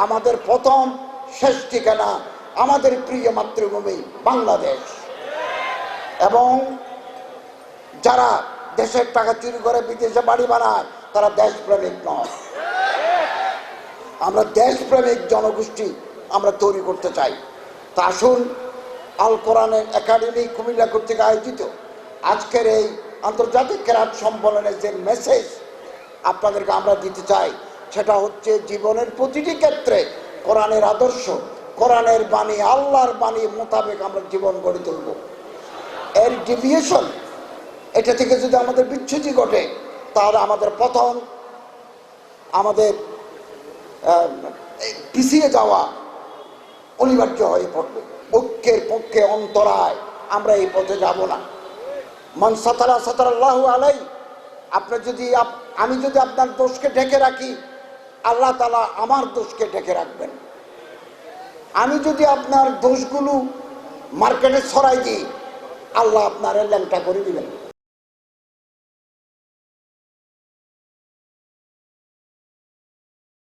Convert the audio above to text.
আমাদের প্রথম শেষ ঠিকানা আমাদের প্রিয় মাতৃভূমি বাংলাদেশ। এবং যারা দেশের টাকা চুরি করে বিদেশে বাড়ি বানায় তারা দেশপ্রেমিক নয়। আমরা দেশপ্রেমিক জনগোষ্ঠী আমরা তৈরি করতে চাই। তা আসুন, আল কোরআনের একাডেমি কুমিল্লা কর্তৃক আয়োজিত আজকের এই আন্তর্জাতিক কেরাত সম্মেলনের যে মেসেজ আপনাদেরকে আমরা দিতে চাই, সেটা হচ্ছে জীবনের প্রতিটি ক্ষেত্রে কোরআনের আদর্শ, কোরআনের বাণী, আল্লাহর বাণী মোতাবেক আমরা জীবন গড়ে তুলব। এর ডিভিয়েশন, এটা থেকে যদি আমাদের বিচ্যুতি ঘটে তাহলে আমাদের পতন, আমাদের পিছিয়ে যাওয়া অনিবার্য হয়ে পড়বে। ঐক্যের পক্ষে অন্তরায়, আমরা এই পথে যাব না। মান সাতারা সাতারাল্লাহু আলাই, আমি যদি আপনার দোষকে ঢেকে রাখি, আল্লাহ তাআলা আমার দোষকে ঢেকে রাখবেন। আমি যদি আপনার দোষগুলো মার্কেটে ছড়াই দিই, আল্লাহ আপনার ল্যাংটা করে দিবেন।